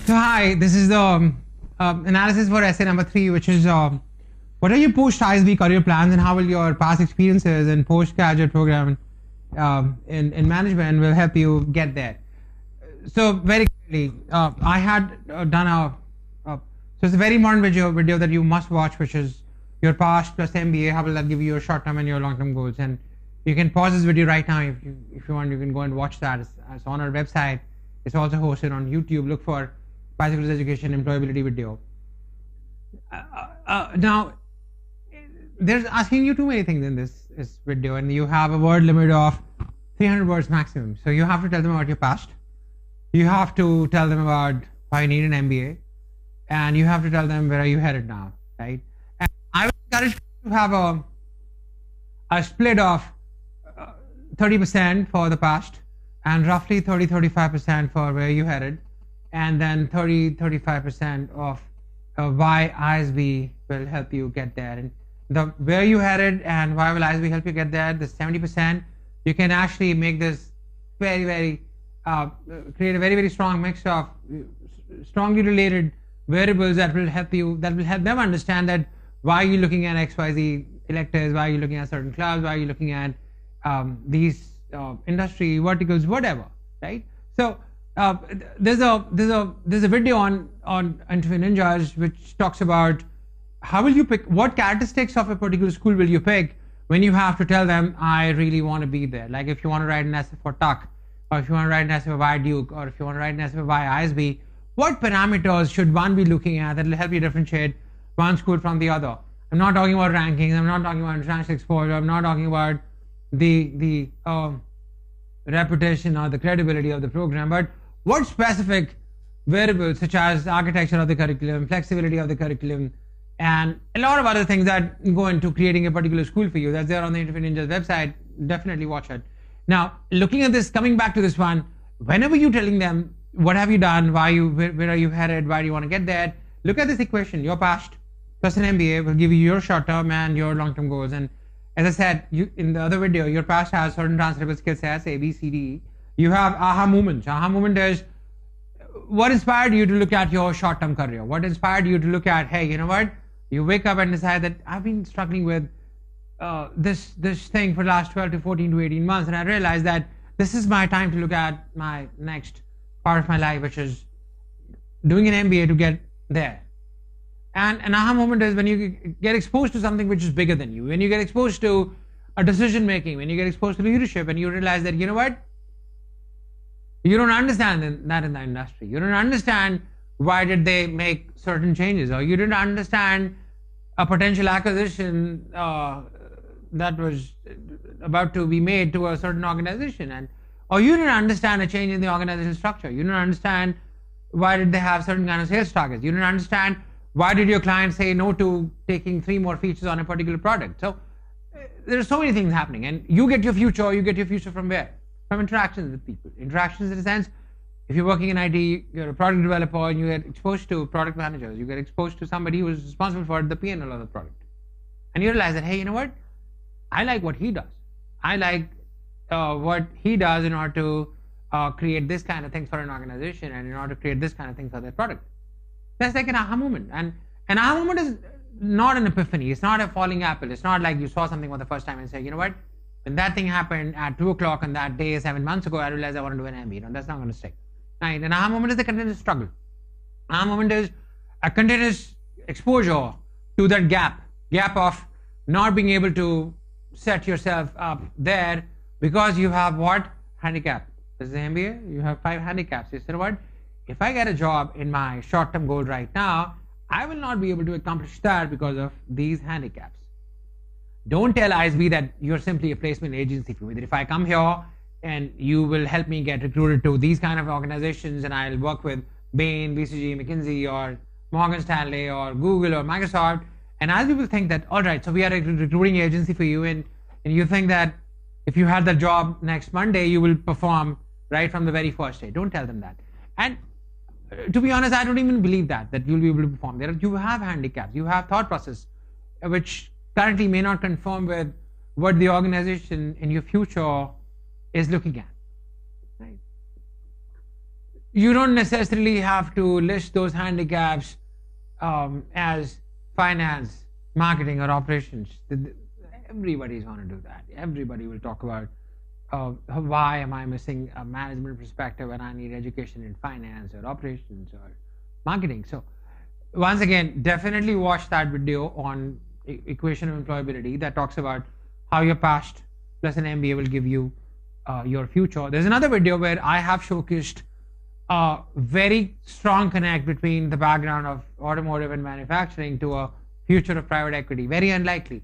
So hi, this is the analysis for essay number 3, which is what are your post-ISB career plans and how will your past experiences and postgraduate program in management will help you get there. So very quickly, I had done so it's a very modern video that you must watch, which is your past plus MBA. How will that give you your short-term and your long-term goals? And you can pause this video right now if you want. You can go and watch that. It's on our website. It's also hosted on YouTube. Look for Pythagurus Education Employability video. Now, there's asking you too many things in this video, and you have a word limit of 300 words maximum. So you have to tell them about your past. You have to tell them about why you need an MBA, and you have to tell them where are you headed now, right? And I would encourage you to have a split of 30% for the past, and roughly 30-35% for where you headed, and then 30-35% of why ISB will help you get there. And the where you headed and why will ISB help you get there, the 70%, you can actually make this create a very strong mix of strongly related variables that will help them understand that why are you looking at XYZ electives, why are you looking at certain clubs, why are you looking at these industry verticals, whatever, right? So there's a video on Interview Ninjas which talks about how will you pick, what characteristics of a particular school will you pick when you have to tell them I really want to be there. Like if you want to write an essay for Tuck, or if you want to write an essay for why Duke, or if you want to write an essay for why ISB, what parameters should one be looking at that will help you differentiate one school from the other? I'm not talking about rankings, I'm not talking about international exposure, I'm not talking about the reputation or the credibility of the program, but what specific variables such as architecture of the curriculum, flexibility of the curriculum, and a lot of other things that go into creating a particular school for you. That's there on the Interview Ninjas website. Definitely watch it. Now, looking at this, coming back to this one, whenever you're telling them what have you done, where are you headed, why do you want to get there, look at this equation. Your past plus an MBA will give you your short-term and your long-term goals. And as I said, in the other video, your past has certain transferable skill sets, A, B, C, D, E. You have aha moments. Aha moment is what inspired you to look at your short-term career? What inspired you to look at, hey, you know what? You wake up and decide that I've been struggling with this thing for the last 12 to 14 to 18 months, and I realized that this is my time to look at my next part of my life, which is doing an MBA to get there. And an aha moment is when you get exposed to something which is bigger than you, when you get exposed to a decision making, when you get exposed to leadership, and you realize that, you know what, you don't understand that in the industry. You don't understand why did they make certain changes, or you didn't understand a potential acquisition that was about to be made to a certain organization, or you didn't understand a change in the organizational structure. You didn't understand why did they have certain kind of sales targets. You didn't understand why did your client say no to taking 3 more features on a particular product. So there are so many things happening, and you get your future from where? From interactions with people. Interactions in a sense, if you're working in IT, you're a product developer and you get exposed to product managers, you get exposed to somebody who is responsible for the P&L of the product. And you realize that, hey, you know what? I like what he does. I like what he does in order to create this kind of things for an organization, and in order to create this kind of things for their product. That's like an aha moment. And an aha moment is not an epiphany. It's not a falling apple. It's not like you saw something for the first time and say, you know what? When that thing happened at 2 o'clock on that day 7 months ago, I realized I want to do an MBA. No, that's not going to stick. Right? An aha moment is a continuous struggle. An aha moment is a continuous exposure to that gap of not being able to set yourself up there because you have what? Handicap. This is the MBA. You have 5 handicaps. You said, what? If I get a job in my short-term goal right now, I will not be able to accomplish that because of these handicaps. Don't tell ISB that you're simply a placement agency for me. That if I come here and you will help me get recruited to these kind of organizations, and I'll work with Bain, BCG, McKinsey, or Morgan Stanley, or Google, or Microsoft, and ISB will think that, all right, so we are a recruiting agency for you, and you think that if you had the job next Monday, you will perform right from the very first day. Don't tell them that. And to be honest, I don't even believe that you'll be able to perform there. You have handicaps, you have thought process, which currently may not conform with what the organization in your future is looking at. Right? you don't necessarily have to list those handicaps as finance, marketing, or operations. Everybody's going to do that. Everybody will talk about why am I missing a management perspective when I need education in finance or operations or marketing. So once again, definitely watch that video on equation of employability that talks about how your past plus an MBA will give you your future. There's another video where I have showcased a very strong connect between the background of automotive and manufacturing to a future of private equity. Very unlikely.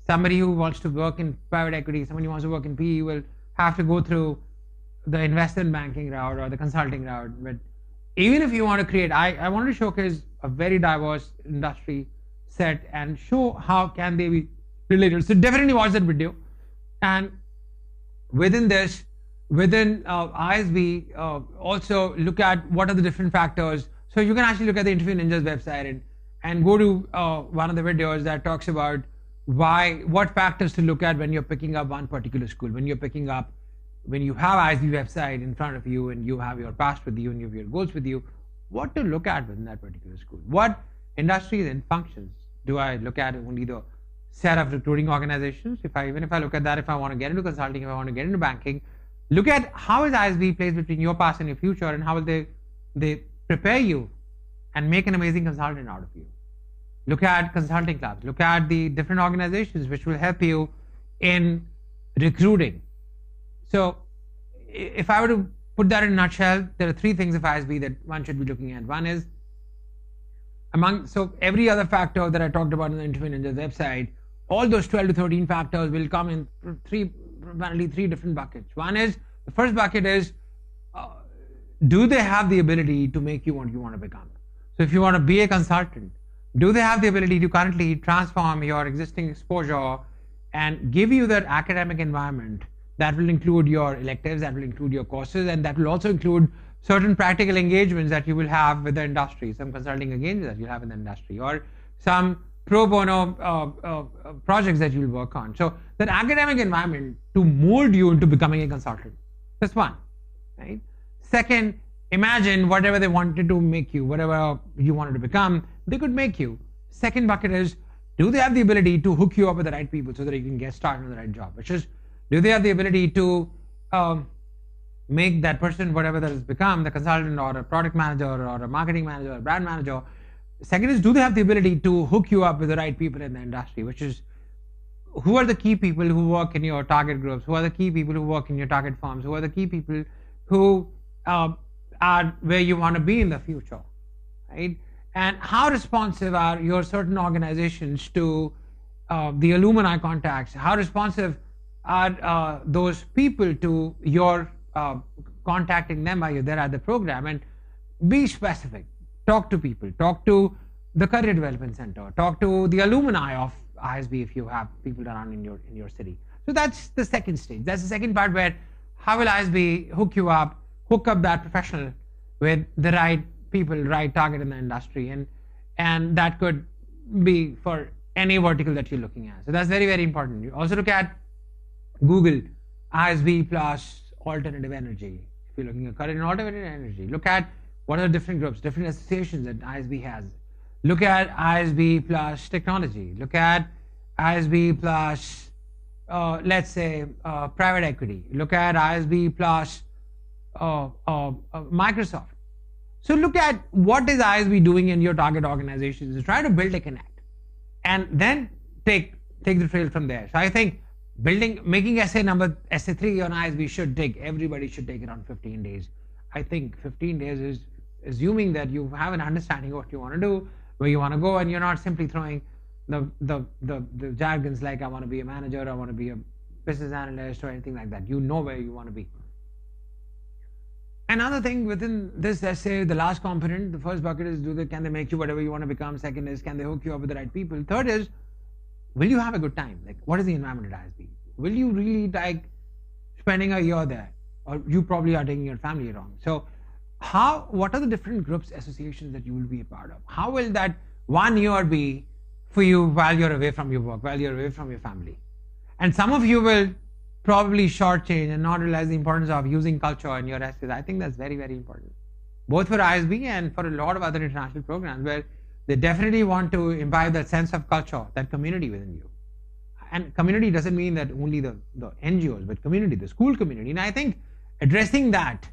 Somebody who wants to work in private equity, somebody who wants to work in PE will have to go through the investment banking route or the consulting route. But even if you want to create, I wanted to showcase a very diverse industry set and show how can they be related. So definitely watch that video. And within this, within ISB, also look at what are the different factors. So you can actually look at the Interview Ninja's website and go to one of the videos that talks about what factors to look at when you're picking up one particular school, when you have ISB website in front of you and you have your past with you and you have your goals with you, what to look at within that particular school. What industries and functions do I look at? Only the set of recruiting organizations. Even if I look at that, if I want to get into consulting, if I want to get into banking, look at how is ISB placed between your past and your future, and how will they prepare you and make an amazing consultant out of you. Look at consulting clubs. Look at the different organizations which will help you in recruiting. So if I were to put that in a nutshell, there are three things of ISB that one should be looking at. One is so every other factor that I talked about in the Interview Ninja's website, all those 12 to 13 factors will come in primarily three different buckets. One is, the first bucket is, do they have the ability to make you what you want to become? So if you want to be a consultant, do they have the ability to currently transform your existing exposure and give you that academic environment that will include your electives, that will include your courses, and that will also include certain practical engagements that you will have with the industry, some consulting engagements that you have in the industry, or some pro bono projects that you will work on. So that academic environment to mold you into becoming a consultant. That's one, right? Second, imagine whatever they wanted to make you, whatever you wanted to become, they could make you. Second bucket is, do they have the ability to hook you up with the right people so that you can get started on the right job? Which is, do they have the ability to make that person, whatever that has become, the consultant or a product manager or a marketing manager or a brand manager? Second is, do they have the ability to hook you up with the right people in the industry? Which is, who are the key people who work in your target groups? Who are the key people who work in your target firms? Who are the key people who are where you want to be in the future, right? And how responsive are your certain organizations to the alumni contacts? How responsive are those people to your contacting them while you're there at the program? And be specific. Talk to people. Talk to the Career Development Center. Talk to the alumni of ISB if you have people around in your city. So that's the second stage. That's the second part, where how will ISB hook up that professional with the right people, right target in the industry, and that could be for any vertical that you're looking at. So that's very, very important. You also look at Google ISB plus alternative energy. If you're looking at career in alternative energy, look at what are the different groups, different associations that ISB has. Look at ISB plus technology. Look at ISB plus, let's say, private equity. Look at ISB plus Microsoft. So look at what is ISB doing in your target organizations. Try to build a connect, and then take the trail from there. So I think making essay 3 on ISB everybody should take around 15 days. I think 15 days is assuming that you have an understanding of what you want to do, where you want to go, and you're not simply throwing the jargons like I want to be a manager, I want to be a business analyst, or anything like that. You know where you want to be. Another thing within this essay, the last component, the first bucket is, can they make you whatever you want to become? Second is, can they hook you up with the right people? Third is, will you have a good time? Like, what is the environment at ISB? Will you really like spending a year there? Or you probably are taking your family along. So what are the different groups, associations that you will be a part of? How will that 1 year be for you while you're away from your work, while you're away from your family? And some of you will probably shortchange and not realize the importance of using culture in your essays. I think that's very, very important. both for ISB and for a lot of other international programs, where they definitely want to imbibe that sense of culture, that community within you. And community doesn't mean that only the NGOs, but community, the school community. And I think addressing that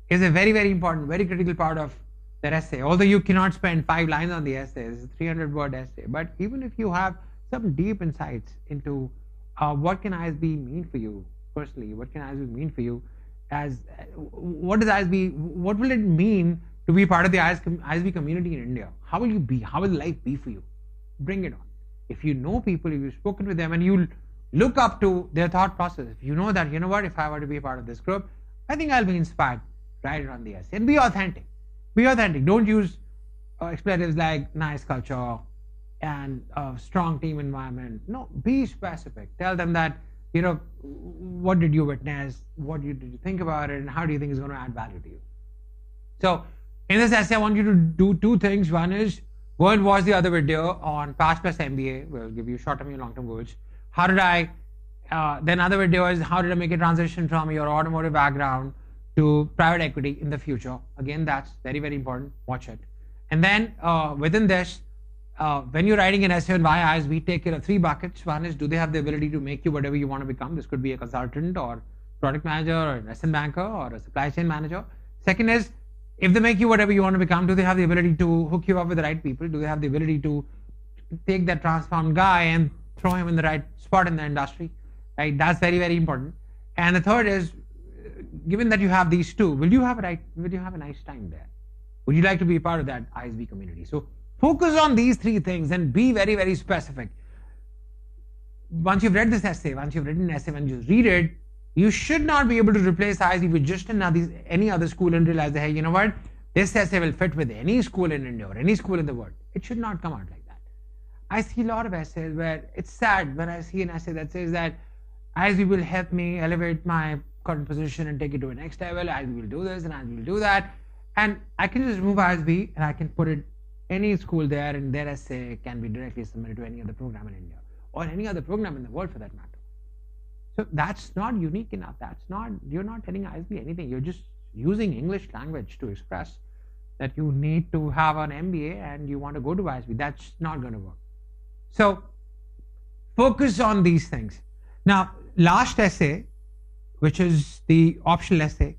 is a very, very important, very critical part of that essay. Although you cannot spend 5 lines on the essay, it's a 300-word essay. But even if you have some deep insights into what can ISB mean for you personally, what can ISB mean for you as, what does ISB, what will it mean to be part of the ISB community in India? How will you be? How will life be for you? Bring it on. If you know people, if you've spoken with them and you look up to their thought process, if you know that, you know what, if I were to be a part of this group, I think I'll be inspired. Write it on the essay and be authentic. Be authentic. Don't use expletives like nice culture and strong team environment. No, be specific. Tell them that, you know, what did you witness? What did you think about it? And how do you think it's going to add value to you? So in this essay, I want you to do 2 things. One is go and watch the other video on Pass plus MBA. We'll give you short-term and long-term goals. How did I, then other video is how did I make a transition from your automotive background to private equity in the future? Again, that's very, very important. Watch it. And then within this, when you're writing an essay on why ISB, take care of 3 buckets. One is, do they have the ability to make you whatever you want to become? This could be a consultant or product manager or investment banker or a supply chain manager. Second is, if they make you whatever you want to become, do they have the ability to hook you up with the right people? Do they have the ability to take that transformed guy and throw him in the right spot in the industry? Right? That's very, very important. And the third is, given that you have these 2, will you have a nice time there? Would you like to be a part of that ISB community? So focus on these 3 things and be very, very specific. Once you've read this essay, once you've written an essay, when you read it, you should not be able to replace ISB with just any other school and realize that, hey, you know what, this essay will fit with any school in India or any school in the world. It should not come out like that. I see a lot of essays where it's sad when I see an essay that says that ISB will help me elevate my current position and take it to a next level. ISB will do this and ISB will do that. And I can just remove ISB and I can put it any school there, and their essay can be directly submitted to any other program in India or any other program in the world for that matter. So that's not unique enough. You're not telling ISB anything. You're just using English language to express that you need to have an MBA and you want to go to ISB. That's not going to work. So focus on these things. Now, last essay, which is the optional essay.